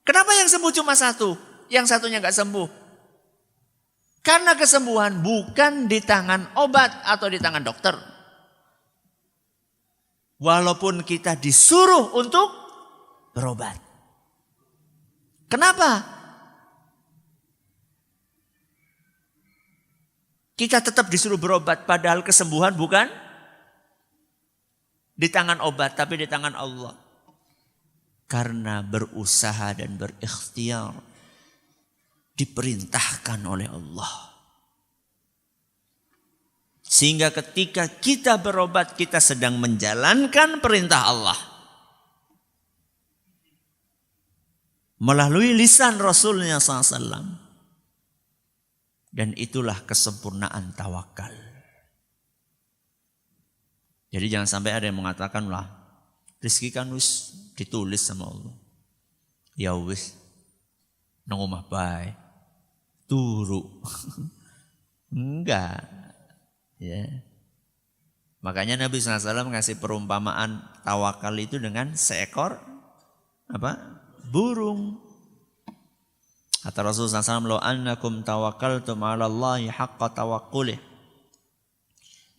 Kenapa yang sembuh cuma satu, yang satunya gak sembuh? Karena kesembuhan bukan di tangan obat atau di tangan dokter. Walaupun kita disuruh untuk berobat. Kenapa? Kita tetap disuruh berobat padahal kesembuhan bukan di tangan obat tapi di tangan Allah. Karena berusaha dan berikhtiar diperintahkan oleh Allah. Sehingga ketika kita berobat kita sedang menjalankan perintah Allah. Melalui lisan Rasulnya SAW. Dan itulah kesempurnaan tawakal. Jadi jangan sampai ada yang mengatakan lah, rezeki kan wis ditulis sama Allah. Ya wis, nang omah bae. Turu. Enggak. Ya. Makanya Nabi SAW ngasih perumpamaan tawakal itu dengan seekor burung. Kata Rasulullah SAW, "Lo annakum tawakkaltum 'ala Allahi haqqa tawakkulih."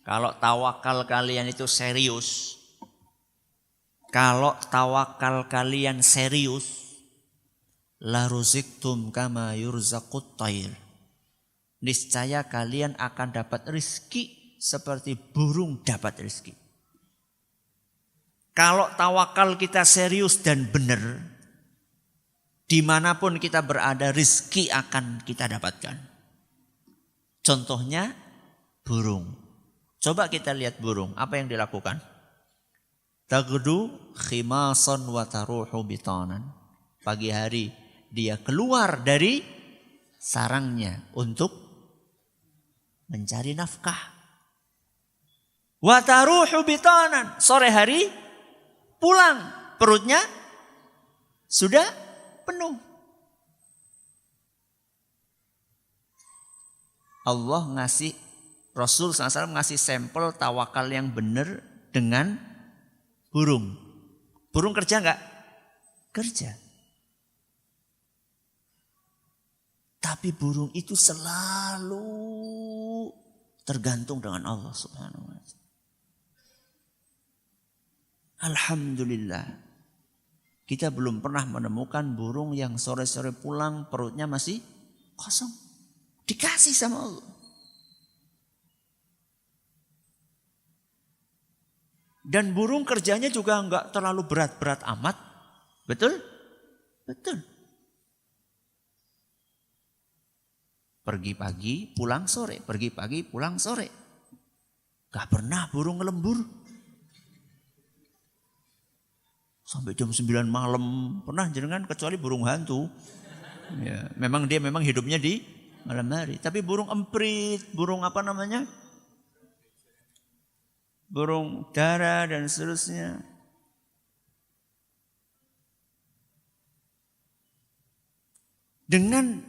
Kalau tawakal kalian itu serius, kalau tawakal kalian serius, la ruziktum kama yurzaqut thair. Niscaya kalian akan dapat rezeki seperti burung dapat rezeki. Kalau tawakal kita serius dan benar, dimanapun kita berada rezeki akan kita dapatkan. Contohnya burung. Coba kita lihat burung, apa yang dilakukan? Tagdu khimasan wa taruhu bitanan. Pagi hari dia keluar dari sarangnya untuk mencari nafkah. Wa taruhu bitanan. Sore hari pulang, perutnya sudah penuh. Allah ngasih, Rasul SAW ngasih sampel tawakal yang benar dengan burung. Burung kerja enggak? Kerja. Tapi burung itu selalu tergantung dengan Allah Subhanahu wa ta'ala. Alhamdulillah. Kita belum pernah menemukan burung yang sore-sore pulang perutnya masih kosong. Dikasih sama Allah. Dan burung kerjanya juga enggak terlalu berat-berat amat. Betul? Betul. Pergi pagi, pulang sore. Pergi pagi, pulang sore. Gak pernah burung ngelembur. Sampai jam 9 malam. Pernah jenengan kecuali burung hantu. Ya, memang dia hidupnya di malam hari. Tapi burung emprit, burung apa namanya? Burung dara dan seterusnya. Dengan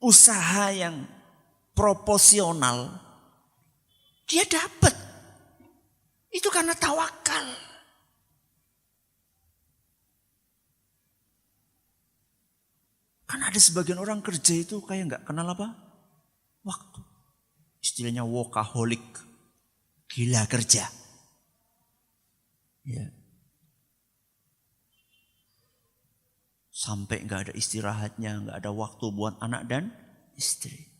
usaha yang proporsional, dia dapat. Itu karena tawakal. Karena ada sebagian orang kerja itu kayak nggak kenal apa? Waktu. Istilahnya workaholic. Gila kerja. Ya. Sampai nggak ada istirahatnya, nggak ada waktu buat anak dan istri.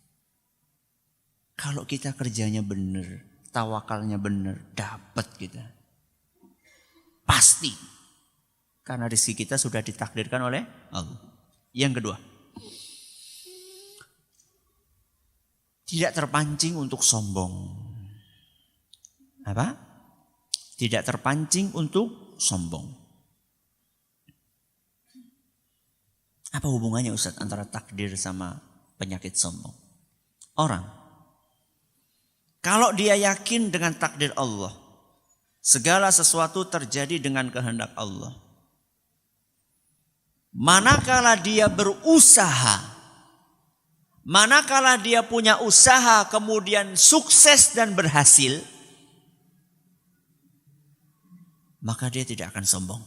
Kalau kita kerjanya benar, tawakalnya benar, dapat kita. Pasti. Karena rezeki kita sudah ditakdirkan oleh Allah. Yang kedua, tidak terpancing untuk sombong. Apa? Tidak terpancing untuk sombong. Apa hubungannya Ustaz antara takdir sama penyakit sombong? Orang, kalau dia yakin dengan takdir Allah, segala sesuatu terjadi dengan kehendak Allah. Manakala dia berusaha, manakala dia punya usaha kemudian sukses dan berhasil, maka dia tidak akan sombong.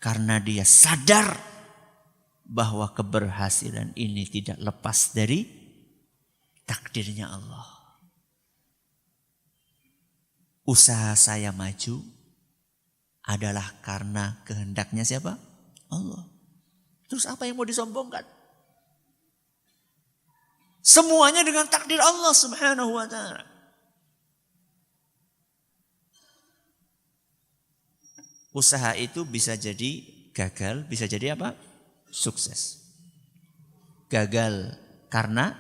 Karena dia sadar bahwa keberhasilan ini tidak lepas dari takdirnya Allah. Usaha saya maju adalah karena kehendaknya siapa? Allah. Terus apa yang mau disombongkan? Semuanya dengan takdir Allah Subhanahu wa ta'ala. Usaha itu bisa jadi gagal, bisa jadi apa? Sukses. Gagal karena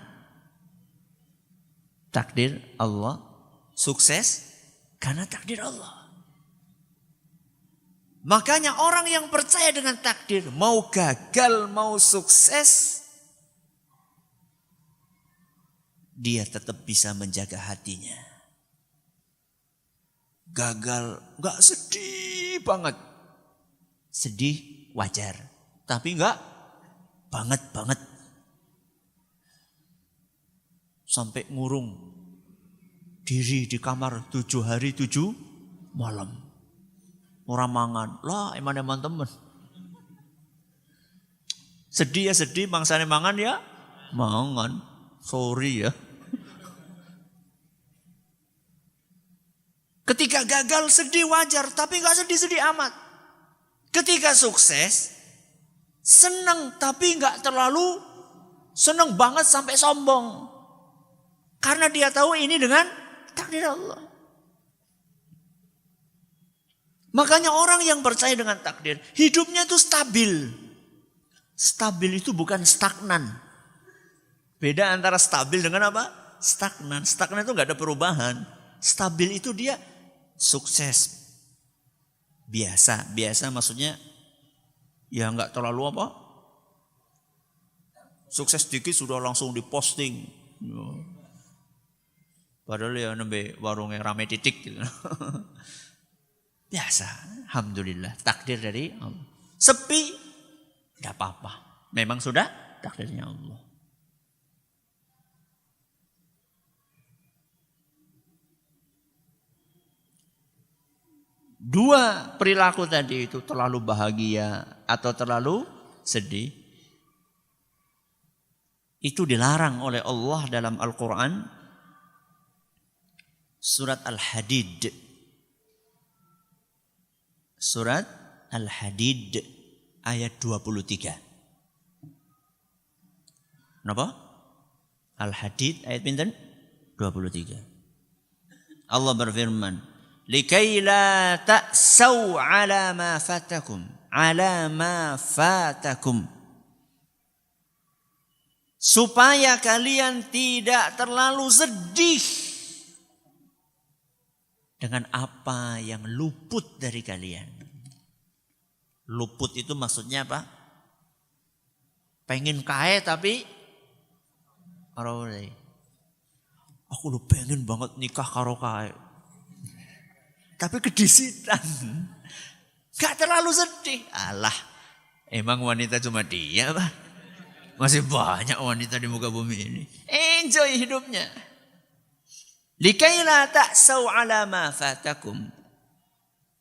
takdir Allah, sukses karena takdir Allah. Makanya orang yang percaya dengan takdir, mau gagal, mau sukses, dia tetap bisa menjaga hatinya. Gagal, gak sedih banget. Sedih wajar, tapi gak banget. Sampai ngurung diri di kamar 7 hari 7 malam. Orang mangan, lah eman-eman temen. Sedih ya sedih, bangsane mangan ya mangan. Sorry ya. Ketika gagal sedih wajar, tapi gak sedih-sedih amat. Ketika sukses, senang tapi gak terlalu senang banget sampai sombong. Karena dia tahu ini dengan takdir Allah. Makanya orang yang percaya dengan takdir, hidupnya itu stabil. Stabil itu bukan stagnan. Beda antara stabil dengan apa? Stagnan. Stagnan itu gak ada perubahan. Stabil itu dia sukses. Biasa maksudnya ya gak terlalu apa? Sukses dikit sudah langsung diposting. Padahal ya nembe warungnya rame titik gitu. Biasa, alhamdulillah, takdir dari Allah. Sepi, tidak apa-apa. Memang sudah takdirnya Allah. Dua perilaku tadi itu terlalu bahagia atau terlalu sedih. Itu dilarang oleh Allah dalam Al-Quran. Surat Al-Hadid. Surat Al-Hadid ayat 23. Kenapa? Al-Hadid ayat pinten? 23. Allah berfirman, "Likai la ta'sau 'ala ma fatakum, 'ala ma fatakum." Supaya kalian tidak terlalu sedih dengan apa yang luput dari kalian. Luput itu maksudnya apa? Pengen kaya tapi ora oleh. Aku lu pengen banget nikah karo kaya. Tapi kedisitan. Gak terlalu sedih. Alah, emang wanita cuma dia apa? Masih banyak wanita di muka bumi ini. Enjoy hidupnya. Likaila ta'sau 'ala ma fatakum.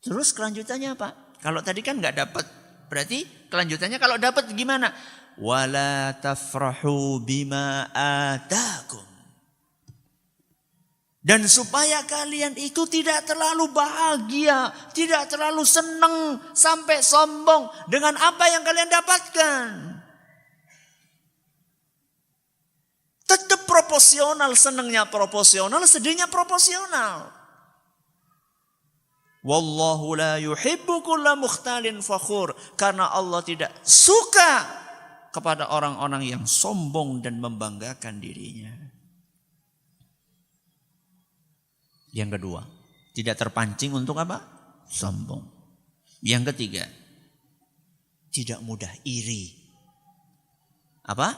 Terus kelanjutannya apa? Kalau tadi kan enggak dapat, berarti kelanjutannya kalau dapat gimana? Wala tafrahu bima atakum. Dan supaya kalian itu tidak terlalu bahagia, tidak terlalu senang sampai sombong dengan apa yang kalian dapatkan. Tetap proporsional, senangnya proporsional, sedihnya proporsional. Wallahu la yuhibbu kulla mukhtalin fakhur. Karena Allah tidak suka kepada orang-orang yang sombong dan membanggakan dirinya. Yang kedua, tidak terpancing untuk apa? Sombong. Yang ketiga, tidak mudah iri. Apa?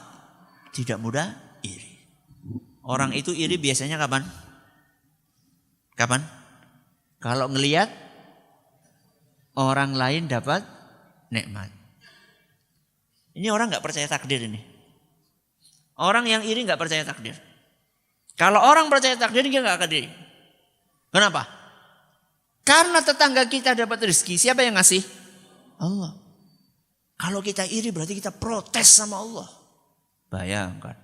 Tidak mudah iri. Orang itu iri biasanya kapan? Kapan? Kalau ngelihat orang lain dapat nikmat. Ini orang nggak percaya takdir ini. Orang yang iri nggak percaya takdir. Kalau orang percaya takdir dia nggak akan iri. Kenapa? Karena tetangga kita dapat rezeki, siapa yang ngasih? Allah. Kalau kita iri berarti kita protes sama Allah. Bayangkan.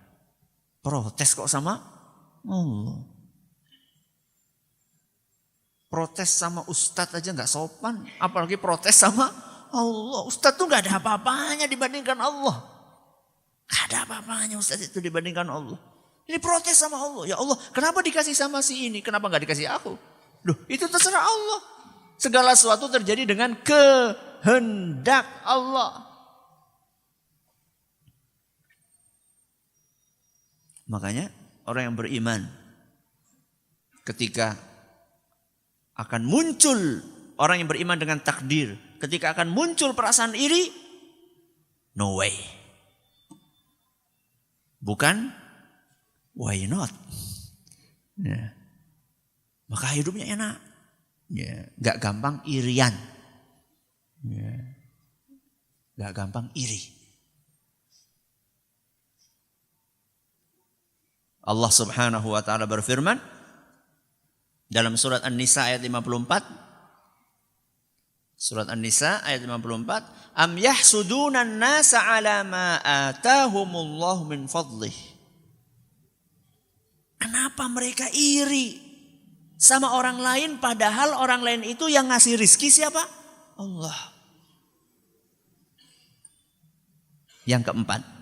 Protes kok sama Allah. Protes sama ustadz aja gak sopan. Apalagi protes sama Allah. Ustadz tuh gak ada apa-apanya dibandingkan Allah. Gak ada apa-apanya ustadz itu dibandingkan Allah. Ini protes sama Allah. Ya Allah, kenapa dikasih sama si ini? Kenapa gak dikasih aku? Loh, itu terserah Allah. Segala sesuatu terjadi dengan kehendak Allah. Makanya orang yang beriman ketika akan muncul, orang yang beriman dengan takdir, ketika akan muncul perasaan iri, no way. Bukan why not. Ya. Maka hidupnya enak. Ya. Gak gampang irian. Ya. Gak gampang iri. Allah Subhanahu wa taala berfirman dalam surat An-Nisa ayat 54. Surat An-Nisa ayat 54. Am yahsudunan nasa ala ma atahumullahu min fadlih. Kenapa mereka iri sama orang lain padahal orang lain itu yang ngasih rizki siapa? Allah. Yang keempat.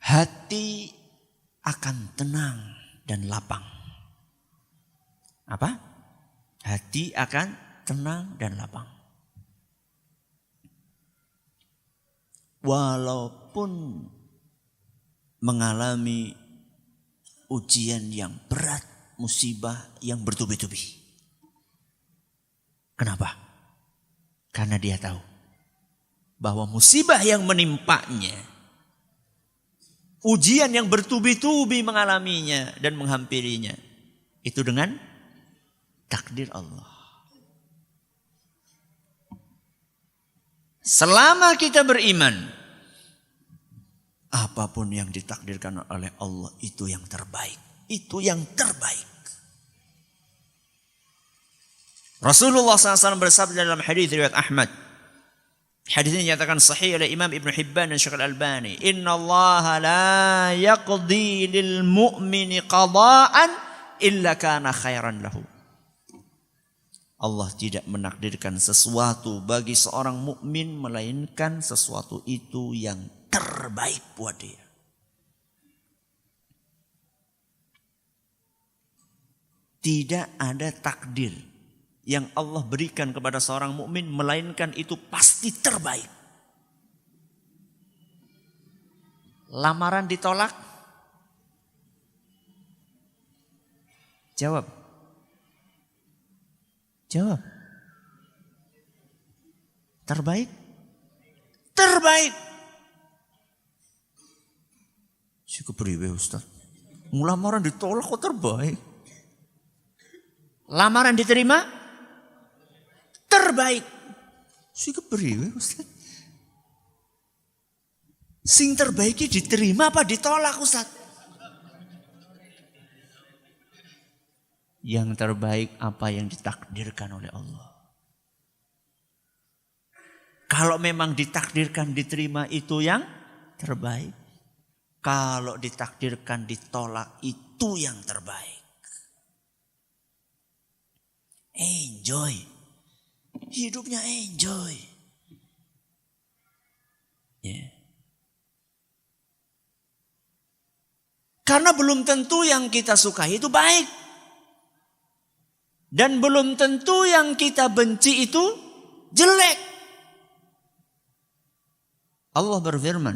Hati akan tenang dan lapang. Apa? Hati akan tenang dan lapang. Walaupun mengalami ujian yang berat, musibah yang bertubi-tubi. Kenapa? Karena dia tahu bahwa musibah yang menimpanya, ujian yang bertubi-tubi mengalaminya dan menghampirinya, itu dengan takdir Allah. Selama kita beriman, apapun yang ditakdirkan oleh Allah itu yang terbaik. Itu yang terbaik. Rasulullah SAW bersabda dalam hadis riwayat Ahmad. Hadis ini dinyatakan sahih oleh Imam Ibn Hibban dan Syekh Al-Albani. Inna Allah la yaqdi lil mu'mini qada'an illa kana khairan lahu. Allah tidak menakdirkan sesuatu bagi seorang mukmin melainkan sesuatu itu yang terbaik buat dia. Tidak ada takdir yang Allah berikan kepada seorang mukmin melainkan itu pasti terbaik. Lamaran ditolak? Jawab. Jawab. Terbaik? Terbaik. Si kepriwe Ustaz? Lamaran ditolak kok terbaik? Lamaran diterima? Terbaik. Si kepriwe Ustaz? Sing terbaiknya diterima apa ditolak Ustaz? Yang terbaik apa yang ditakdirkan oleh Allah. Kalau memang ditakdirkan diterima itu yang terbaik. Kalau ditakdirkan ditolak itu yang terbaik. Enjoy. Hidupnya enjoy. Yeah. Karena belum tentu yang kita sukai itu baik. Dan belum tentu yang kita benci itu jelek. Allah berfirman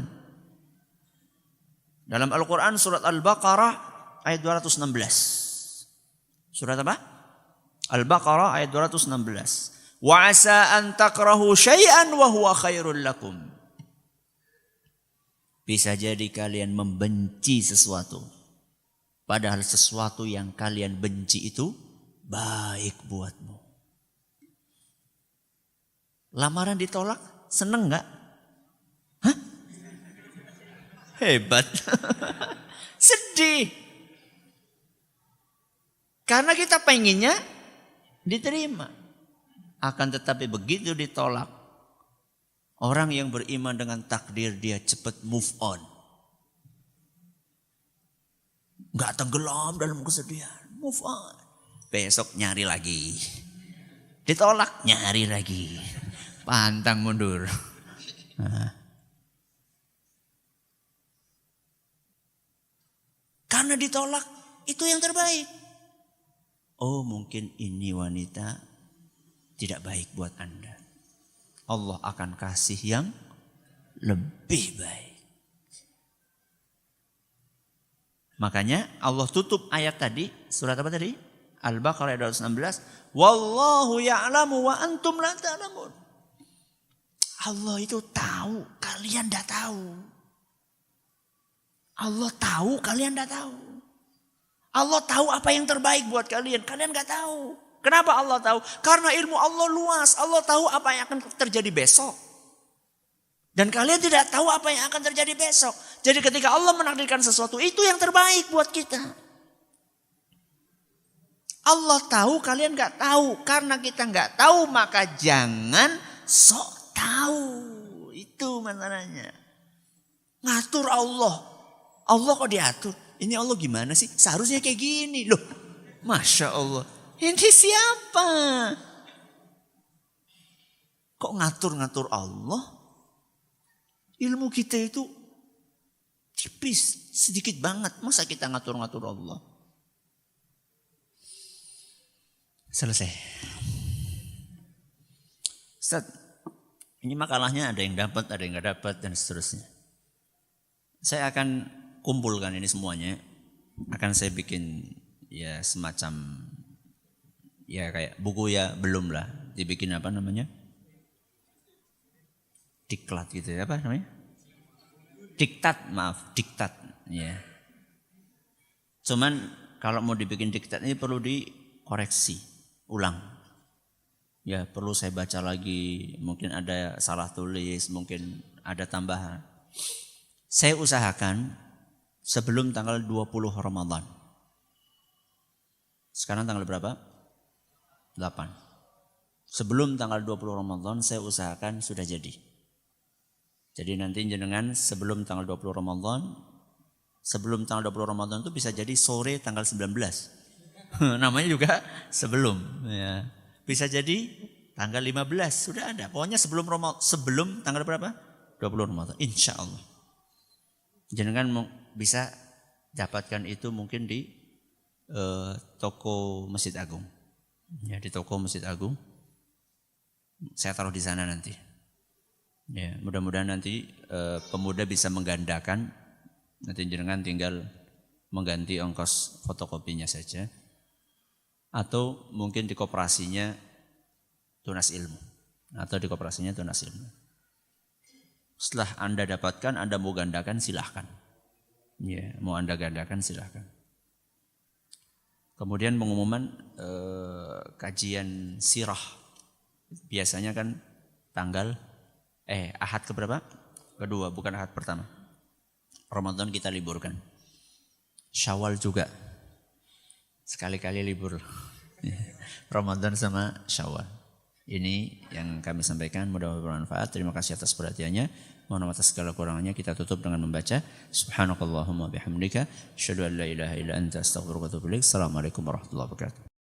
dalam Al-Quran surat Al-Baqarah ayat 216. Surat apa? Al-Baqarah ayat 216. Wa asa an takrahu syai'an wa huwa khairul lakum. Bisa jadi kalian membenci sesuatu. Padahal sesuatu yang kalian benci itu baik buatmu. Lamaran ditolak, seneng gak? Hah? Hebat. Sedih. Karena kita pengennya diterima. Akan tetapi begitu ditolak, orang yang beriman dengan takdir dia cepat move on. Gak tenggelam dalam kesedihan. Move on. Besok nyari lagi. Ditolak, nyari lagi. Pantang mundur. Nah. Karena ditolak, itu yang terbaik. Oh mungkin ini wanita tidak baik buat Anda. Allah akan kasih yang lebih baik. Makanya Allah tutup ayat tadi, surat apa tadi? Al-Baqarah ayat 216. Wallahu ya'lamu wa antum la ta'lamun. Allah itu tahu, kalian tidak tahu. Allah tahu, kalian tidak tahu. Allah tahu apa yang terbaik buat kalian, kalian nggak tahu. Kenapa Allah tahu? Karena ilmu Allah luas. Allah tahu apa yang akan terjadi besok. Dan kalian tidak tahu apa yang akan terjadi besok. Jadi ketika Allah menakdirkan sesuatu, itu yang terbaik buat kita. Allah tahu, kalian gak tahu. Karena kita gak tahu, maka jangan sok tahu. Itu masalahnya. Ngatur Allah. Allah kok diatur? Ini Allah gimana sih? Seharusnya kayak gini. Loh, Masya Allah. Ini siapa? Kok ngatur-ngatur Allah? Ilmu kita itu tipis, sedikit banget. Masa kita ngatur-ngatur Allah? Selesai. Ustaz, ini makalahnya ada yang dapat, ada yang nggak dapat dan seterusnya. Saya akan kumpulkan ini semuanya. Akan saya bikin ya semacam ya kayak buku ya belum lah. Dibikin apa namanya? Diklat gitu ya, apa namanya? Diktat, maaf, diktat. Ya. Cuman kalau mau dibikin diktat ini perlu dikoreksi. Ulang. Ya perlu saya baca lagi, mungkin ada salah tulis, mungkin ada tambahan. Saya usahakan sebelum tanggal 20 Ramadan. Sekarang tanggal berapa? 8. Sebelum tanggal 20 Ramadan saya usahakan sudah jadi. Jadi nanti jenengan sebelum tanggal 20 Ramadan, sebelum tanggal 20 Ramadan itu bisa jadi sore tanggal 19. Namanya juga sebelum ya. Bisa jadi tanggal 15 sudah ada. Pokoknya sebelum tanggal berapa? 20 Ramadan insya Allah. Jangan bisa dapatkan itu mungkin di toko Masjid Agung. Ya, di toko Masjid Agung. Saya taruh di sana nanti. Ya, mudah-mudahan nanti pemuda bisa menggandakan. Nanti jenengan tinggal mengganti ongkos fotokopinya saja. Atau mungkin di koperasinya Tunas Ilmu. Atau di koperasinya Tunas Ilmu. Setelah Anda dapatkan, Anda mau gandakan silahkan. Ya, mau Anda gandakan silahkan. Kemudian pengumuman kajian sirah. Biasanya kan tanggal Ahad keberapa? Kedua, bukan Ahad pertama. Ramadan kita liburkan. Syawal juga. Sekali-kali libur. Ramadan sama Syawal. Ini yang kami sampaikan, mudah-mudahan bermanfaat. Terima kasih atas perhatiannya. Mohon maaf atas segala kurangannya. Kita tutup dengan membaca Subhanakallahumma bihamdika asyhadu an la ilaha illa anta astaghfiruka wa atubu ilaik. Assalamualaikum warahmatullahi wabarakatuh.